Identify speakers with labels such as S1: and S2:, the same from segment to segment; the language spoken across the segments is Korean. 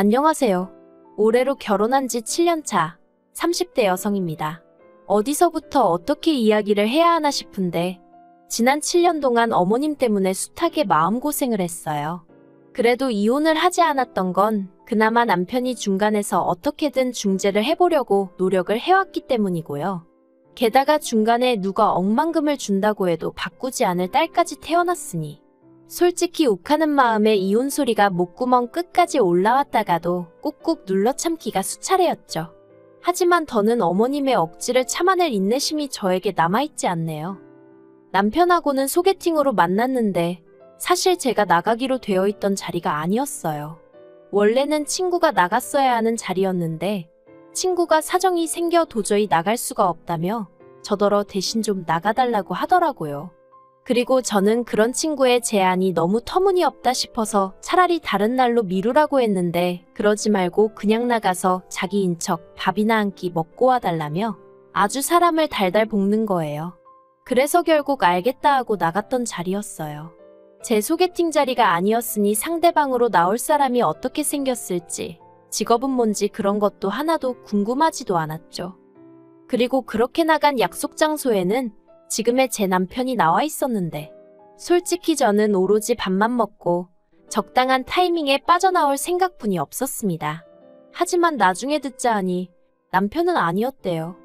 S1: 안녕하세요. 올해로 결혼한 지 7년 차 30대 여성입니다. 어디서부터 어떻게 이야기를 해야 하나 싶은데 지난 7년 동안 어머님 때문에 숱하게 마음고생을 했어요. 그래도 이혼을 하지 않았던 건 그나마 남편이 중간에서 어떻게든 중재를 해보려고 노력을 해왔기 때문이고요. 게다가 중간에 누가 억만금을 준다고 해도 바꾸지 않을 딸까지 태어났으니 솔직히 욱하는 마음에 이혼 소리가 목구멍 끝까지 올라왔다가도 꾹꾹 눌러 참기가 수차례였죠. 하지만 더는 어머님의 억지를 참아낼 인내심이 저에게 남아있지 않네요. 남편하고는 소개팅으로 만났는데 사실 제가 나가기로 되어 있던 자리가 아니었어요. 원래는 친구가 나갔어야 하는 자리였는데 친구가 사정이 생겨 도저히 나갈 수가 없다며 저더러 대신 좀 나가달라고 하더라고요. 그리고 저는 그런 친구의 제안이 너무 터무니없다 싶어서 차라리 다른 날로 미루라고 했는데 그러지 말고 그냥 나가서 자기인 척 밥이나 한 끼 먹고 와달라며 아주 사람을 달달 볶는 거예요. 그래서 결국 알겠다 하고 나갔던 자리였어요. 제 소개팅 자리가 아니었으니 상대방으로 나올 사람이 어떻게 생겼을지, 직업은 뭔지 그런 것도 하나도 궁금하지도 않았죠. 그리고 그렇게 나간 약속 장소에는 지금의 제 남편이 나와 있었는데 솔직히 저는 오로지 밥만 먹고 적당한 타이밍에 빠져나올 생각뿐이 없었습니다. 하지만 나중에 듣자 하니 남편은 아니었대요.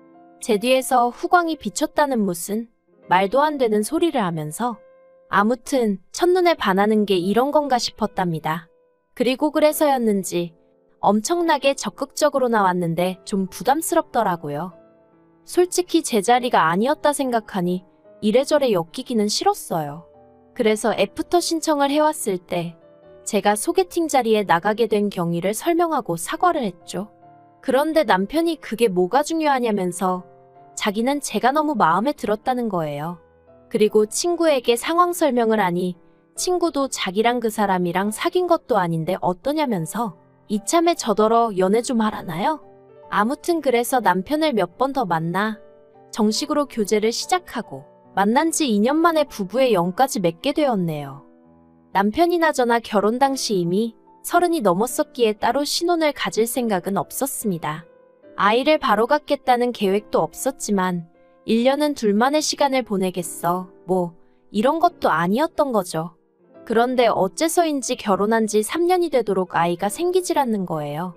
S1: 제 뒤에서 후광이 비쳤다는 무슨 말도 안 되는 소리를 하면서 아무튼 첫눈에 반하는 게 이런 건가 싶었답니다. 그리고 그래서였는지 엄청나게 적극적으로 나왔는데 좀 부담스럽더라고요. 솔직히 제 자리가 아니었다 생각하니 이래저래 엮이기는 싫었어요. 그래서 애프터 신청을 해왔을 때 제가 소개팅 자리에 나가게 된 경위를 설명하고 사과를 했죠. 그런데 남편이 그게 뭐가 중요하냐면서 자기는 제가 너무 마음에 들었다는 거예요. 그리고 친구에게 상황 설명을 하니 친구도 자기랑 그 사람이랑 사귄 것도 아닌데 어떠냐면서 이참에 저더러 연애 좀 하라나요? 아무튼 그래서 남편을 몇 번 더 만나 정식으로 교제를 시작하고 만난 지 2년 만에 부부의 영까지 맺게 되었네요. 남편이나 저나 결혼 당시 이미 30이 넘었었기에 따로 신혼을 가질 생각은 없었습니다. 아이를 바로 갖겠다는 계획도 없었지만 1년은 둘만의 시간을 보내겠어 뭐 이런 것도 아니었던 거죠. 그런데 어째서인지 결혼한 지 3년이 되도록 아이가 생기질 않는 거예요.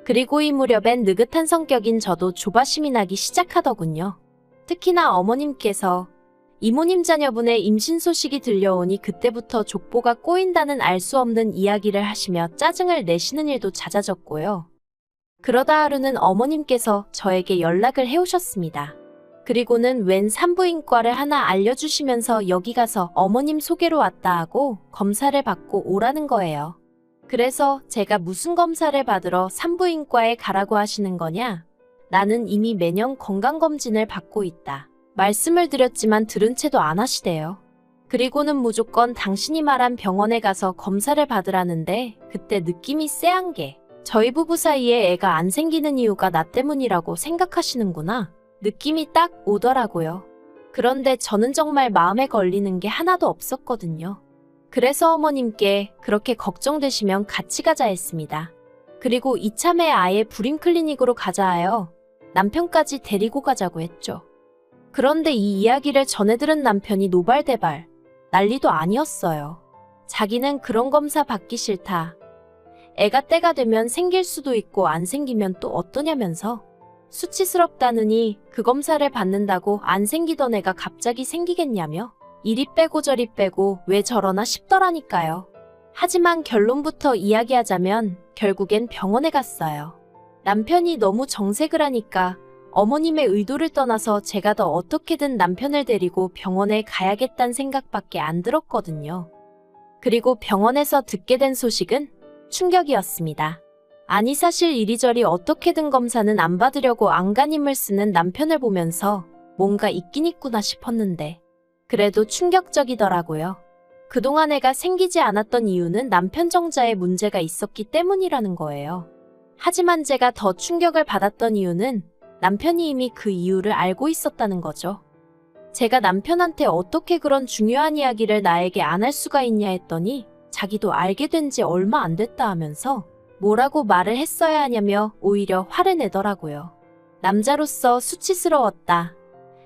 S1: 그리고 이 무렵엔 느긋한 성격인 저도 조바심이 나기 시작하더군요. 특히나 어머님께서 이모님 자녀분의 임신 소식이 들려오니 그때부터 족보가 꼬인다는 알 수 없는 이야기를 하시며 짜증을 내시는 일도 잦아졌고요. 그러다 하루는 어머님께서 저에게 연락을 해오셨습니다. 그리고는 웬 산부인과를 하나 알려주시면서 여기 가서 어머님 소개로 왔다 하고 검사를 받고 오라는 거예요. 그래서 제가 무슨 검사를 받으러 산부인과에 가라고 하시는 거냐? 나는 이미 매년 건강검진을 받고 있다. 말씀을 드렸지만 들은 채도 안 하시대요. 그리고는 무조건 당신이 말한 병원에 가서 검사를 받으라는데 그때 느낌이 쎄한 게 저희 부부 사이에 애가 안 생기는 이유가 나 때문이라고 생각하시는구나. 느낌이 딱 오더라고요. 그런데 저는 정말 마음에 걸리는 게 하나도 없었거든요. 그래서 어머님께 그렇게 걱정되시면 같이 가자 했습니다. 그리고 이참에 아예 불임클리닉으로 가자 하여 남편까지 데리고 가자고 했죠. 그런데 이 이야기를 전해 들은 남편이 노발대발 난리도 아니었어요. 자기는 그런 검사 받기 싫다. 애가 때가 되면 생길 수도 있고 안 생기면 또 어떠냐면서 수치스럽다느니 그 검사를 받는다고 안 생기던 애가 갑자기 생기겠냐며 이리 빼고 저리 빼고 왜 저러나 싶더라니까요. 하지만 결론부터 이야기하자면 결국엔 병원에 갔어요. 남편이 너무 정색을 하니까 어머님의 의도를 떠나서 제가 더 어떻게든 남편을 데리고 병원에 가야겠다는 생각밖에 안 들었거든요. 그리고 병원에서 듣게 된 소식은 충격이었습니다. 아니 사실 이리저리 어떻게든 검사는 안 받으려고 안간힘을 쓰는 남편을 보면서 뭔가 있긴 있구나 싶었는데 그래도 충격적이더라고요. 그동안 애가 생기지 않았던 이유는 남편 정자에 문제가 있었기 때문이라는 거예요. 하지만 제가 더 충격을 받았던 이유는 남편이 이미 그 이유를 알고 있었다는 거죠. 제가 남편한테 어떻게 그런 중요한 이야기를 나에게 안 할 수가 있냐 했더니 자기도 알게 된 지 얼마 안 됐다 하면서 뭐라고 말을 했어야 하냐며 오히려 화를 내더라고요. 남자로서 수치스러웠다.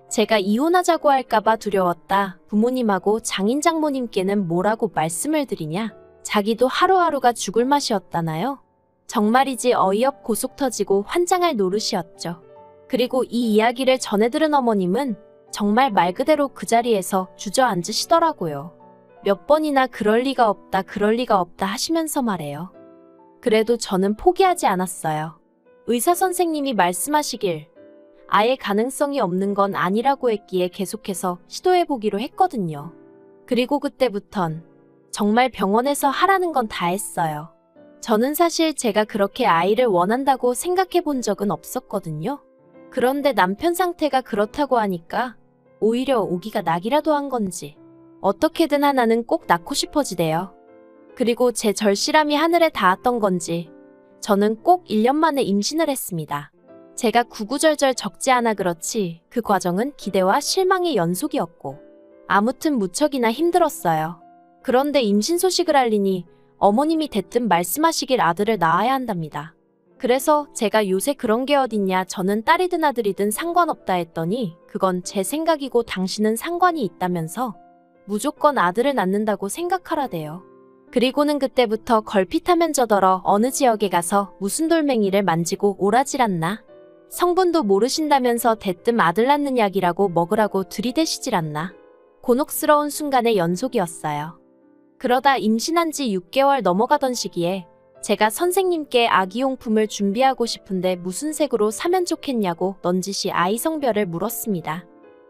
S1: 제가 이혼하자고 할까봐 두려웠다. 부모님하고 장인 장모님께는 뭐라고 말씀을 드리냐? 자기도 하루하루가 죽을 맛이었다나요? 정말이지 어이없고 속 터지고 환장할 노릇이었죠. 그리고 이 이야기를 전해 들은 어머님은 정말 말 그대로 그 자리에서 주저앉으시더라고요. 몇 번이나 그럴 리가 없다, 그럴 리가 없다 하시면서 말해요. 그래도 저는 포기하지 않았어요. 의사 선생님이 말씀하시길 아예 가능성이 없는 건 아니라고 했기에 계속해서 시도해보기로 했거든요. 그리고 그때부턴 정말 병원에서 하라는 건 다 했어요. 저는 사실 제가 그렇게 아이를 원한다고 생각해 본 적은 없었거든요. 그런데 남편 상태가 그렇다고 하니까 오히려 오기가 낙이라도 한 건지 어떻게든 하나는 꼭 낳고 싶어지대요. 그리고 제 절실함이 하늘에 닿았던 건지 저는 꼭 1년 만에 임신을 했습니다. 제가 구구절절 적지 않아 그렇지 그 과정은 기대와 실망의 연속이었고 아무튼 무척이나 힘들었어요. 그런데 임신 소식을 알리니 어머님이 대뜸 말씀하시길 아들을 낳아야 한답니다. 그래서 제가 요새 그런 게 어딨냐, 저는 딸이든 아들이든 상관없다 했더니 그건 제 생각이고 당신은 상관이 있다면서 무조건 아들을 낳는다고 생각하라대요. 그리고는 그때부터 걸핏하면 저더러 어느 지역에 가서 무슨 돌멩이를 만지고 오라질 않나? 성분도 모르신다면서 대뜸 아들 낳는 약이라고 먹으라고 들이대시질 않나? 곤혹스러운 순간의 연속이었어요. 그러다 임신한 지 6개월 넘어가던 시기에 제가 선생님께 아기용품을 준비하고 싶은데 무슨 색으로 사면 좋겠냐고 넌지시 아이 성별을 물었습니다.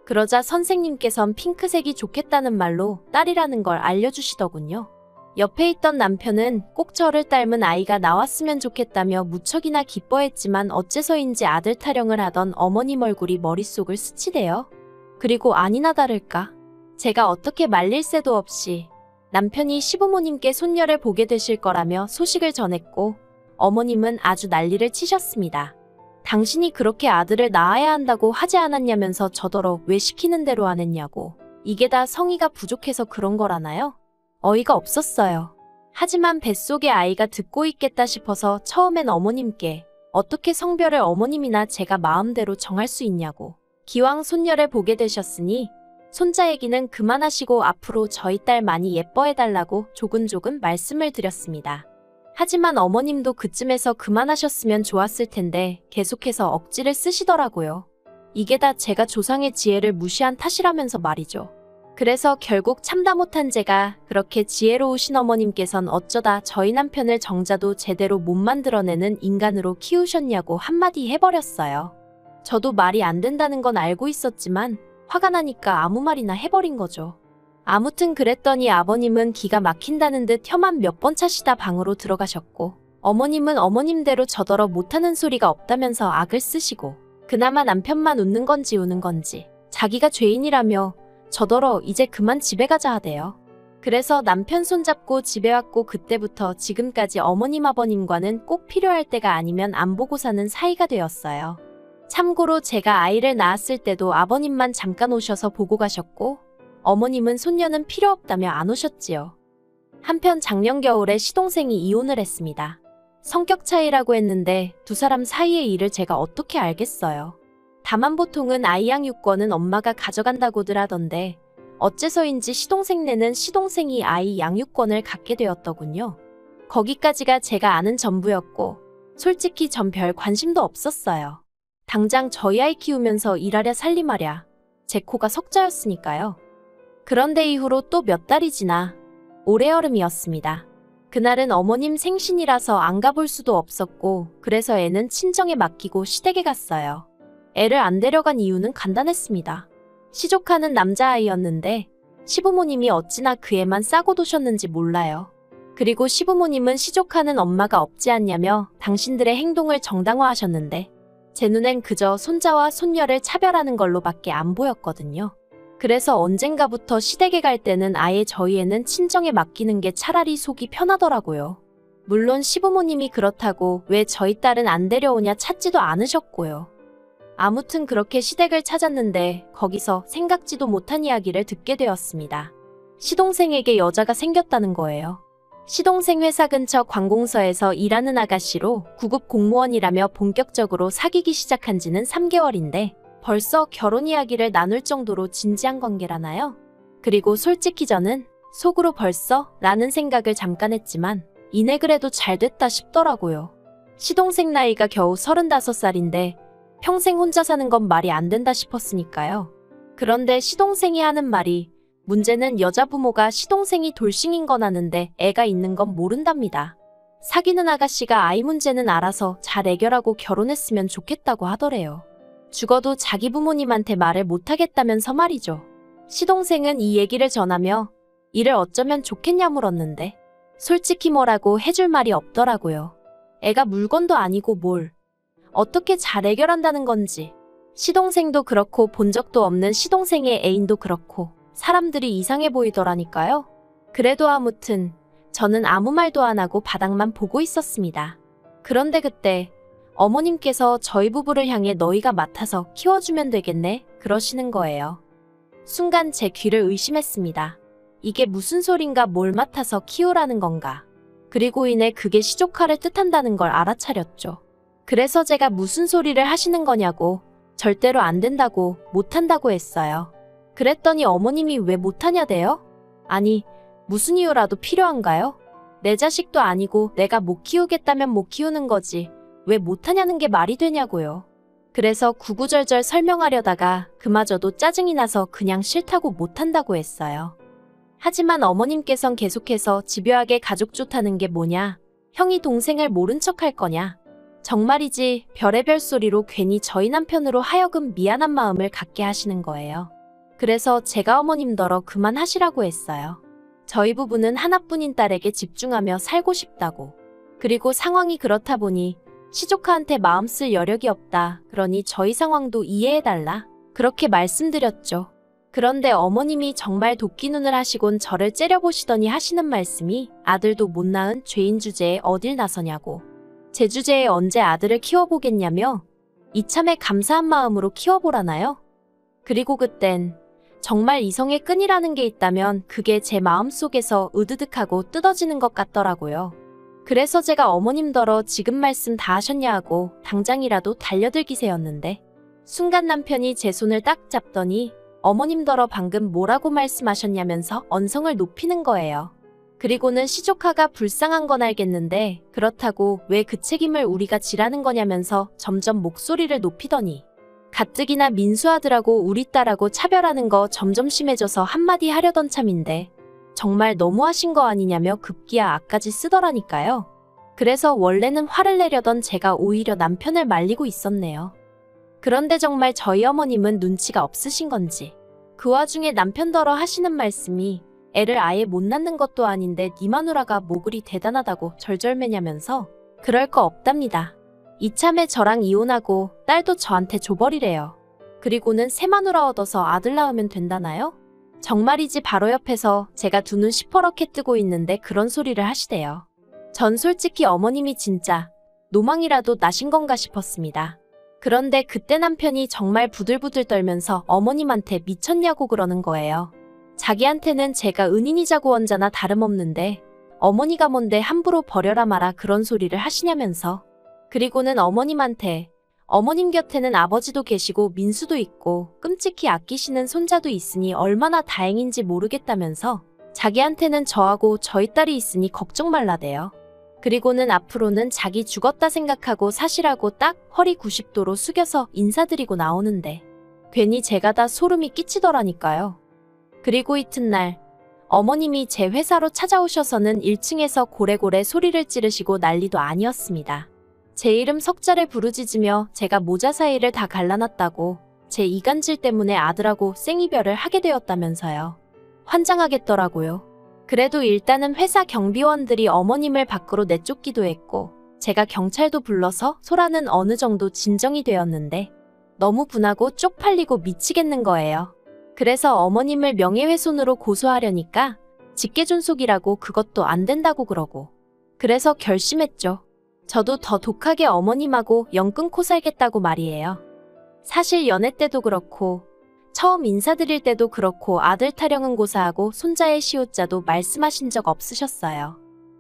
S1: 그러자 선생님께선 핑크색이 좋겠다는 말로 딸이라는 걸 알려주시더군요. 옆에 있던 남편은 꼭 저를 닮은 아이가 나왔으면 좋겠다며 무척이나 기뻐했지만 어째서인지 아들 타령을 하던 어머님 얼굴이 머릿속을 스치대요. 그리고 아니나 다를까 제가 어떻게 말릴 새도 없이 남편이 시부모님께 손녀를 보게 되실 거라며 소식을 전했고 어머님은 아주 난리를 치셨습니다. 당신이 그렇게 아들을 낳아야 한다고 하지 않았냐면서 저더러 왜 시키는 대로 안 했냐고. 이게 다 성의가 부족해서 그런 거라나요? 어이가 없었어요. 하지만 뱃속에 아이가 듣고 있겠다 싶어서 처음엔 어머님께 어떻게 성별을 어머님이나 제가 마음대로 정할 수 있냐고. 기왕 손녀를 보게 되셨으니 손자 얘기는 그만하시고 앞으로 저희 딸 많이 예뻐해달라고 조근조근 말씀을 드렸습니다. 하지만 어머님도 그쯤에서 그만하셨으면 좋았을 텐데 계속해서 억지를 쓰시더라고요. 이게 다 제가 조상의 지혜를 무시한 탓이라면서 말이죠. 그래서 결국 참다 못한 제가 그렇게 지혜로우신 어머님께선 어쩌다 저희 남편을 정자도 제대로 못 만들어내는 인간으로 키우셨냐고 한마디 해버렸어요. 저도 말이 안 된다는 건 알고 있었지만 화가 나니까 아무 말이나 해버린 거죠. 아무튼 그랬더니 아버님은 기가 막힌다는 듯 혀만 몇 번 차시다 방으로 들어가셨고 어머님은 어머님대로 저더러 못하는 소리가 없다면서 악을 쓰시고 그나마 남편만 웃는 건지 우는 건지 자기가 죄인이라며 저더러 이제 그만 집에 가자 하대요. 그래서 남편 손잡고 집에 왔고 그때부터 지금까지 어머님 아버님과는 꼭 필요할 때가 아니면 안 보고 사는 사이가 되었어요. 참고로 제가 아이를 낳았을 때도 아버님만 잠깐 오셔서 보고 가셨고 어머님은 손녀는 필요 없다며 안 오셨지요. 한편 작년 겨울에 시동생이 이혼을 했습니다. 성격 차이라고 했는데 두 사람 사이의 일을 제가 어떻게 알겠어요. 다만 보통은 아이 양육권은 엄마가 가져간다고들 하던데 어째서인지 시동생네는 시동생이 아이 양육권을 갖게 되었더군요. 거기까지가 제가 아는 전부였고 솔직히 전 별 관심도 없었어요. 당장 저희 아이 키우면서 일하랴 살림하랴 제 코가 석자였으니까요. 그런데 이후로 또 몇 달이 지나 올해 여름이었습니다. 그날은 어머님 생신이라서 안 가볼 수도 없었고 그래서 애는 친정에 맡기고 시댁에 갔어요. 애를 안 데려간 이유는 간단했습니다. 시족하는 남자아이였는데 시부모님이 어찌나 그 애만 싸고 도셨는지 몰라요. 그리고 시부모님은 시족하는 엄마가 없지 않냐며 당신들의 행동을 정당화하셨는데 제 눈엔 그저 손자와 손녀를 차별하는 걸로밖에 안 보였거든요. 그래서 언젠가부터 시댁에 갈 때는 아예 저희 애는 친정에 맡기는 게 차라리 속이 편하더라고요. 물론 시부모님이 그렇다고 왜 저희 딸은 안 데려오냐 찾지도 않으셨고요. 아무튼 그렇게 시댁을 찾았는데 거기서 생각지도 못한 이야기를 듣게 되었습니다. 시동생에게 여자가 생겼다는 거예요. 시동생 회사 근처 관공서에서 일하는 아가씨로 9급 공무원이라며 본격적으로 사귀기 시작한 지는 3개월인데 벌써 결혼 이야기를 나눌 정도로 진지한 관계라나요? 그리고 솔직히 저는 속으로 벌써 라는 생각을 잠깐 했지만 이내 그래도 잘 됐다 싶더라고요. 시동생 나이가 겨우 35살인데 평생 혼자 사는 건 말이 안 된다 싶었으니까요. 그런데 시동생이 하는 말이 문제는 여자 부모가 시동생이 돌싱인 건 아는데 애가 있는 건 모른답니다. 사귀는 아가씨가 아이 문제는 알아서 잘 해결하고 결혼했으면 좋겠다고 하더래요. 죽어도 자기 부모님한테 말을 못하겠다면서 말이죠. 시동생은 이 얘기를 전하며 이를 어쩌면 좋겠냐 물었는데 솔직히 뭐라고 해줄 말이 없더라고요. 애가 물건도 아니고 뭘 어떻게 잘 해결한다는 건지. 시동생도 그렇고 본 적도 없는 시동생의 애인도 그렇고 사람들이 이상해 보이더라니까요. 그래도 아무튼 저는 아무 말도 안 하고 바닥만 보고 있었습니다. 그런데 그때 어머님께서 저희 부부를 향해 너희가 맡아서 키워주면 되겠네 그러시는 거예요. 순간 제 귀를 의심했습니다. 이게 무슨 소린가 뭘 맡아서 키우라는 건가. 그리고 이내 그게 시조카를 뜻한다는 걸 알아차렸죠. 그래서 제가 무슨 소리를 하시는 거냐고 절대로 안 된다고 못한다고 했어요. 그랬더니 어머님이 왜 못하냐대요? 아니 무슨 이유라도 필요한가요? 내 자식도 아니고 내가 못 키우겠다면 못 키우는 거지 왜 못하냐는 게 말이 되냐고요. 그래서 구구절절 설명하려다가 그마저도 짜증이 나서 그냥 싫다고 못한다고 했어요. 하지만 어머님께선 계속해서 집요하게 가족 좋다는 게 뭐냐? 형이 동생을 모른 척 할 거냐? 정말이지 별의별 소리로 괜히 저희 남편으로 하여금 미안한 마음을 갖게 하시는 거예요. 그래서 제가 어머님더러 그만하시라고 했어요. 저희 부부는 하나뿐인 딸에게 집중하며 살고 싶다고. 그리고 상황이 그렇다 보니 시조카한테 마음 쓸 여력이 없다. 그러니 저희 상황도 이해해달라. 그렇게 말씀드렸죠. 그런데 어머님이 정말 도끼눈을 하시곤 저를 째려보시더니 하시는 말씀이 아들도 못 낳은 죄인 주제에 어딜 나서냐고. 제 주제에 언제 아들을 키워보겠냐며 이참에 감사한 마음으로 키워보라나요? 그리고 그땐 정말 이성의 끈이라는 게 있다면 그게 제 마음속에서 으드득하고 뜯어지는 것 같더라고요. 그래서 제가 어머님더러 지금 말씀 다 하셨냐 하고 당장이라도 달려들기세였는데 순간 남편이 제 손을 딱 잡더니 어머님더러 방금 뭐라고 말씀하셨냐면서 언성을 높이는 거예요. 그리고는 시조카가 불쌍한 건 알겠는데 그렇다고 왜 그 책임을 우리가 지라는 거냐면서 점점 목소리를 높이더니 가뜩이나 민수아들하고 우리 딸하고 차별하는 거 점점 심해져서 한마디 하려던 참인데 정말 너무하신 거 아니냐며 급기야 악까지 쓰더라니까요. 그래서 원래는 화를 내려던 제가 오히려 남편을 말리고 있었네요. 그런데 정말 저희 어머님은 눈치가 없으신 건지 그 와중에 남편더러 하시는 말씀이 애를 아예 못 낳는 것도 아닌데 니 마누라가 뭐 그리 대단하다고 절절매냐면서 그럴 거 없답니다. 이참에 저랑 이혼하고 딸도 저한테 줘버리래요. 그리고는 새 마누라 얻어서 아들 낳으면 된다나요? 정말이지 바로 옆에서 제가 두 눈 시퍼렇게 뜨고 있는데 그런 소리를 하시대요. 전 솔직히 어머님이 진짜 노망이라도 나신 건가 싶었습니다. 그런데 그때 남편이 정말 부들부들 떨면서 어머님한테 미쳤냐고 그러는 거예요. 자기한테는 제가 은인이자고 원자나 다름없는데 어머니가 뭔데 함부로 버려라 마라 그런 소리를 하시냐면서. 그리고는 어머님한테 어머님 곁에는 아버지도 계시고 민수도 있고 끔찍히 아끼시는 손자도 있으니 얼마나 다행인지 모르겠다면서 자기한테는 저하고 저희 딸이 있으니 걱정 말라대요. 그리고는 앞으로는 자기 죽었다 생각하고 사시라고 딱 허리 90도로 숙여서 인사드리고 나오는데 괜히 제가 다 소름이 끼치더라니까요. 그리고 이튿날 어머님이 제 회사로 찾아오셔서는 1층에서 고래고래 소리를 지르시고 난리도 아니었습니다. 제 이름 석자를 부르짖으며 제가 모자 사이를 다 갈라놨다고 제 이간질 때문에 아들하고 생이별을 하게 되었다면서요. 환장하겠더라고요. 그래도 일단은 회사 경비원들이 어머님을 밖으로 내쫓기도 했고 제가 경찰도 불러서 소라는 어느 정도 진정이 되었는데 너무 분하고 쪽팔리고 미치겠는 거예요. 그래서 어머님을 명예훼손으로 고소하려니까 직계존속이라고 그것도 안 된다고 그러고 그래서 결심했죠. 저도 더 독하게 어머님하고 영 끊고 살겠다고 말이에요. 사실 연애 때도 그렇고 처음 인사드릴 때도 그렇고 아들 타령은 고사하고 손자의 시옷자도 말씀하신 적 없으셨어요.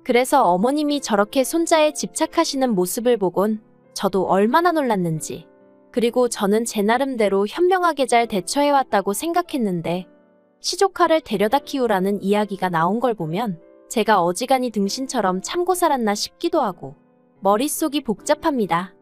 S1: 그래서 어머님이 저렇게 손자에 집착하시는 모습을 보곤 저도 얼마나 놀랐는지. 그리고 저는 제 나름대로 현명하게 잘 대처해왔다고 생각했는데 시조카를 데려다 키우라는 이야기가 나온 걸 보면 제가 어지간히 등신처럼 참고 살았나 싶기도 하고 머릿속이 복잡합니다.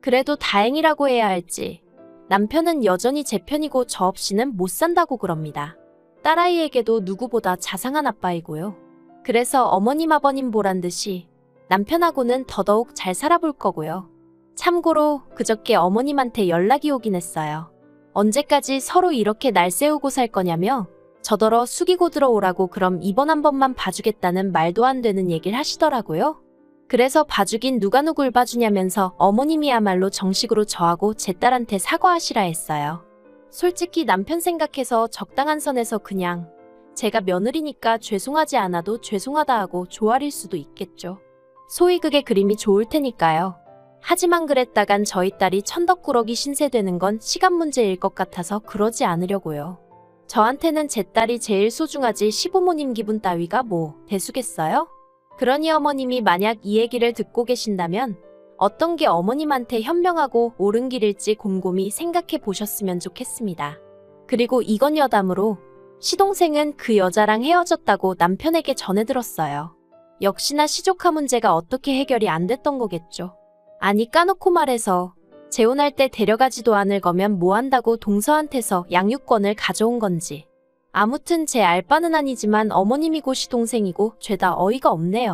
S1: 그래도 다행이라고 해야 할지 남편은 여전히 제 편이고 저 없이는 못 산다고 그럽니다. 딸아이에게도 누구보다 자상한 아빠이고요. 그래서 어머님 아버님 보란 듯이 남편하고는 더더욱 잘 살아볼 거고요. 참고로 그저께 어머님한테 연락이 오긴 했어요. 언제까지 서로 이렇게 날 세우고 살 거냐며 저더러 숙이고 들어오라고 그럼 이번 한 번만 봐주겠다는 말도 안 되는 얘기를 하시더라고요. 그래서 봐주긴 누가 누굴 봐주냐면서 어머님이야말로 정식으로 저하고 제 딸한테 사과하시라 했어요. 솔직히 남편 생각해서 적당한 선에서 그냥 제가 며느리니까 죄송하지 않아도 죄송하다 하고 조아릴 수도 있겠죠. 소위 그게 그림이 좋을 테니까요. 하지만 그랬다간 저희 딸이 천덕꾸러기 신세되는 건 시간 문제일 것 같아서 그러지 않으려고요. 저한테는 제 딸이 제일 소중하지 시부모님 기분 따위가 뭐 대수겠어요? 그러니 어머님이 만약 이 얘기를 듣고 계신다면 어떤 게 어머님한테 현명하고 옳은 길일지 곰곰이 생각해 보셨으면 좋겠습니다. 그리고 이건 여담으로 시동생은 그 여자랑 헤어졌다고 남편에게 전해 들었어요. 역시나 시조카 문제가 어떻게 해결이 안 됐던 거겠죠. 아니 까놓고 말해서 재혼할 때 데려가지도 않을 거면 뭐 한다고 동서한테서 양육권을 가져온 건지. 아무튼 제 알바는 아니지만 어머님이고 시동생이고 죄다 어이가 없네요.